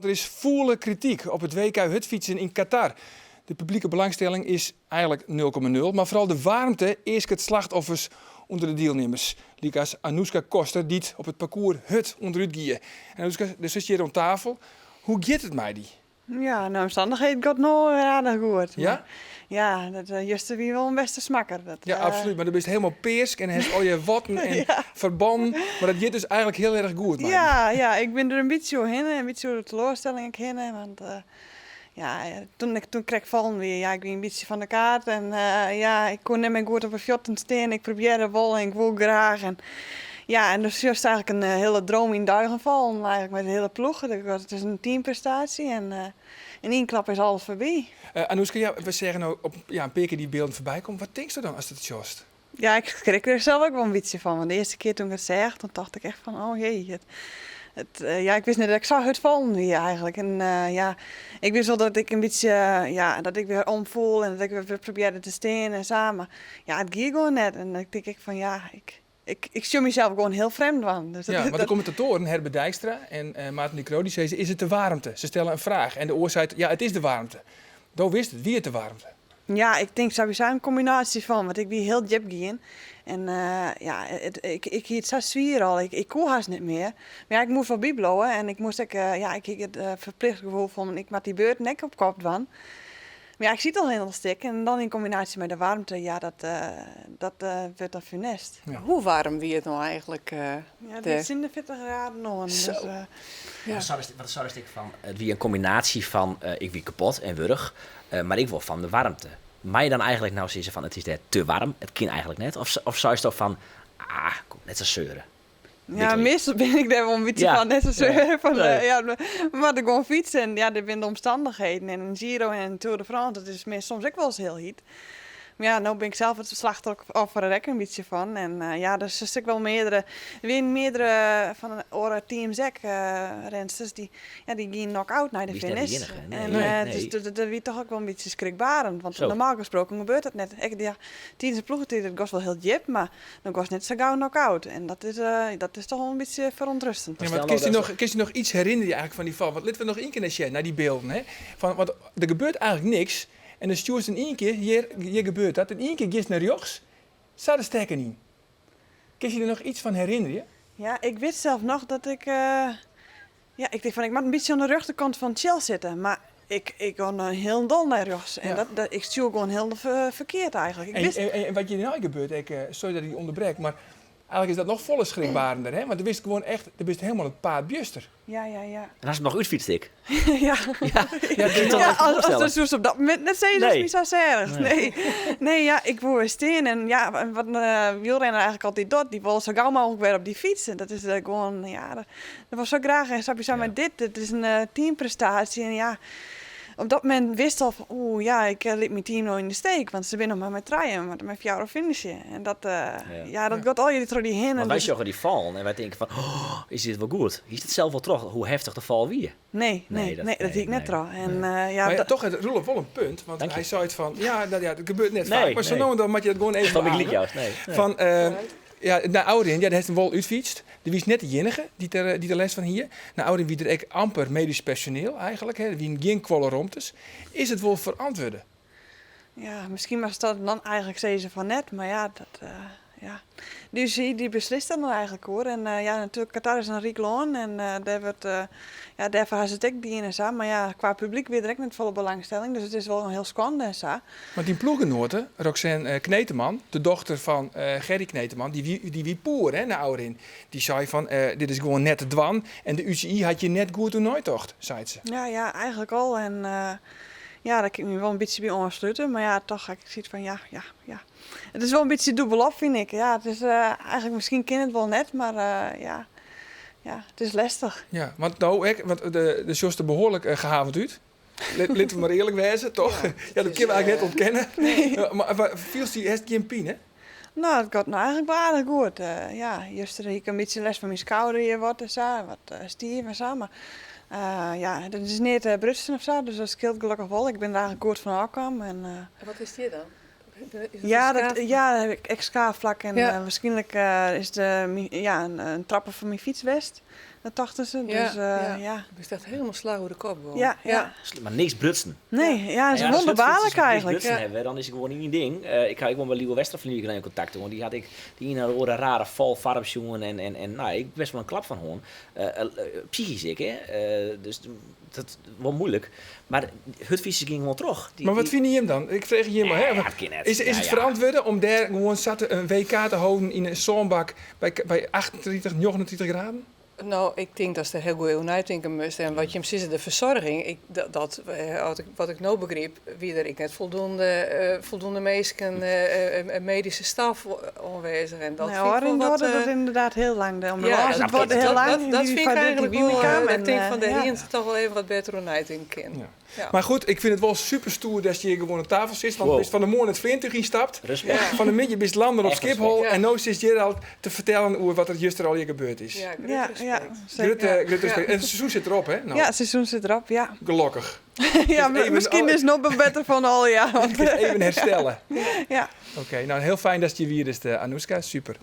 Er is volle kritiek op het WK hutfietsen in Qatar. De publieke belangstelling is eigenlijk 0,0. Maar vooral de warmte is het slachtoffers onder de deelnemers. Likas Anouska Koster die op het parcours hut onderuit gieën. En Anouska, dus zit je hier rond tafel. Hoe gaat het mij die? Ja, de omstandigheden gaat nou aardig goed. Ja? Maar, ja, dat juist wie wel een beste smakker. Dat, Ja, absoluut. Maar dan ben je helemaal peersk en heeft al je watten en Ja. verband. Maar dat gaat dus eigenlijk heel erg goed. mij. ja, ik ben er een beetje heen, een beetje de teleurstelling heen. Want toen kreeg ik vallen weer. Ja, ik ben een beetje van de kaart. En ik kon niet meer goed op een fjotten staan. Ik probeerde wel en ik wil graag. En dus juist eigenlijk een hele droom in duigen vallen. Eigenlijk met de hele ploeg. Het is een teamprestatie. En in één klap is alles voorbij. Anouska, ja, we zeggen nou op een paar keer die beelden voorbij komen. Wat denk je dan als het jost? Ja, ik schrik er zelf ook wel een beetje van. Want de eerste keer toen ik het zei, toen dacht ik echt van, oh jee. Ik wist niet dat ik zag het vallen hier eigenlijk. En ik wist wel dat ik een beetje, dat ik weer omvoel en dat ik weer probeerde te staan en samen. Ja, het ging gewoon net. En dan denk ik van, ik zie mezelf gewoon heel vreemd van. Dus Ja, maar de commentatoren Herbert Dijkstra en Maarten de Croo, die zeiden, is het de warmte? Ze stellen een vraag en de oor zei, ja, het is de warmte. Doe wist het, wie het de warmte? Ja, ik denk sowieso een combinatie van, want ik ben heel jip gaan. En ik hield zo zwier al, ik kon haast niet meer. Maar ja, ik moest wel bijblowen en ik moest ik had het verplicht gevoel van, ik moet die beurt nek op kop van. Maar ja, ik zie het al heel stuk en dan in combinatie met de warmte, dat werd dan funest. Ja. Hoe warm wie het nou eigenlijk? Ja, dit is in de 40 graden nog. Zo. Dus, Wat zou ik van? Het wie een combinatie van ik wie kapot en wurg, maar ik wil van de warmte. Maar je dan eigenlijk nou zeggen van het is net te warm, het kan eigenlijk net, of zou je toch van kom net zo zeuren. ja, meestal ben ik daar wel een beetje Ja. van, net als Ja. van, Nee. maar ik gewoon fietsen en ja, er zijn de omstandigheden. En een Giro en een Tour de France, dat is soms ook wel eens heel heet. Maar ja, nou ben ik zelf het slachtoffer er ook een beetje van. En dus er zijn wel meerdere van de ore teams ook, rensters, die gaan knock-out naar de Die is net finish. de enige, nee. En Nee. dus dat wie toch ook wel een beetje schrikbarend. Want Zo. normaal gesproken gebeurt dat net. Tijdens de ploegentijd, het was wel heel jip, maar dan was het net zo gauw knock-out. En dat is toch wel een beetje verontrustend. Ja, Stel maar nou dat kun je nog iets herinneren eigenlijk van die val? Want laten we nog één keer naar die beelden. Hè? Want er gebeurt eigenlijk niks. En dan stuurt in één keer, hier gebeurt dat. En één keer gaat naar rechts, staat de stekker niet. Kun je er nog iets van herinneren? Ja, ik weet zelf nog dat ik ik denk van, ik moet een beetje aan de rechterkant van Chelsea zitten. Maar ik ga heel dol naar rechts. En Ja. ik stuur gewoon heel verkeerd eigenlijk. Ik wist, En wat je nou gebeurt, sorry dat ik je onderbreek, maar eigenlijk is dat nog volle schrikbarender. Hè? Want er wist gewoon echt, er wist helemaal het paard bjuster. ja. En als het nog uitfietst ik. ja. Ja, als de zoes op dat moment net zei, dat is Nee. niet zo erg. Nee, ik wil weer staan. En ja, wat wielrenner eigenlijk altijd doet, die wil zo gauw mogelijk weer op die fietsen. Dat is gewoon, dat was zo graag. En snap je zo met dit is een teamprestatie. En ja, op dat moment wist al van, ik liet mijn team nog in de steek. Want ze winnen nog maar met treien, maar met jou finishen. En dat gaat al jullie door die heen. Maar En wij dus, zagen die val en wij denken van, is dit wel goed? Je ziet het zelf wel terug, hoe heftig de val wie. nee, Nee, dat zie ik net nee. trouw. En Maar ja, toch had Roelof wel een punt, want Dank je. hij zei het van, het gebeurt net Nee, vaak. Maar zo nee. nou en dan moet je het gewoon even Van ik beamen. liet juist, nee. Van, naar Oudin, daar heeft hem wel uitfietst. Die was net de enige die de les van hier. Naar Oudin wie er ook amper medisch personeel eigenlijk. Hè. Wie geen kwalleromtes. Is het wel verantwoorden? Ja, misschien was dat dan eigenlijk ze van net, maar ja, Dus die beslist dan eigenlijk hoor. En natuurlijk, Qatar is een riek land en daarvoor has het ook die ene samen. Maar ja, qua publiek weer direct met volle belangstelling, dus het is wel een heel schande en zo. Want die ploegenoten, Roxanne Kneteman, de dochter van Gerry Kneteman, die wie poer hè, naar Oudin. Die zei van, dit is gewoon net te dwan. En de UCI had je net goed toernooitocht, zei ze. Ja, eigenlijk al. En daar kan ik me wel een beetje bij aansluiten. Maar ja, toch, ik zie het van ja. Het is wel een beetje dubbelop, vind ik. Ja, het is eigenlijk, misschien ken het wel net, maar het is lastig. Ja, want de Jos er behoorlijk gehavend uit. Laten we maar eerlijk wezen, toch? Ja, dat kunnen we eigenlijk net ontkennen. Maar viel die heeft geen pijn, hè? Nou, het gaat nou eigenlijk wel aardig goed. Gisteren heb ik een beetje les van mijn schouder hier wat en zo, wat stief en zo. Maar dat is niet brutsen of zo, dus dat scheelt gelukkig wel. Ik ben er eigenlijk goed van aangekomen. En Wat is dit dan? daar heb ik extra vlak en Ja. waarschijnlijk is een trappen van mijn fiets west. Dat dachten ze. Ja, Dus ja. Ik ben echt helemaal slag hoe de kop gewoon. Ja. Maar niks brutsen. Nee, ja, dat is als wonderbaarlijk Hutfietsers niks eigenlijk. brutsen hebben, dan is het gewoon niet een ding. Ik ga gewoon met Lieve Westervliegen in contact doen. Die had ik die in een rare vol farmsjongen en nou, ik best wel een klap van hoorn. Psychisch ik, hè. Dus dat was moeilijk. Maar Hutfietsers ging gewoon terug. Maar wat vind je hem dan? Ik vraag je hem maar. Hè? Ja, dat kan net. Is het verantwoord om daar gewoon een WK te houden in een zonnebak bij 38, 39 graden? Nou, ik denk dat ze er heel goed over nadenken moest. En wat je hem ziet, de verzorging, wat ik nou begreep, wie er ik net voldoende mensen, medische staf aanwezig. En dat Nou, vind ik in wel wat... Dordrecht dat inderdaad heel lang. De ja, het wordt heel lang. dat vind ik eigenlijk wel... Ik denk van de ja. hien toch wel even wat beter aan nadenken. Ja. Ja. Maar goed, ik vind het wel super stoer dat je hier gewoon aan tafel zit. Want Wow. je bent van de morgen het vliegtuig instapt. Respect. Ja. Van de middag bent landen op Echt Schiphol. respect. Ja. En nu zit Gerald te vertellen over wat er juist er al hier gebeurd is. Ja, groot Ja, respect. zeker. Groot respect. En het seizoen zit erop, hè? Nou, Ja, het seizoen zit erop, ja. gelukkig. Ja, even- misschien is het nog beter van al, ja. Want, Even herstellen. ja. Oké, nou heel fijn dat je hier is, Anouska. Super.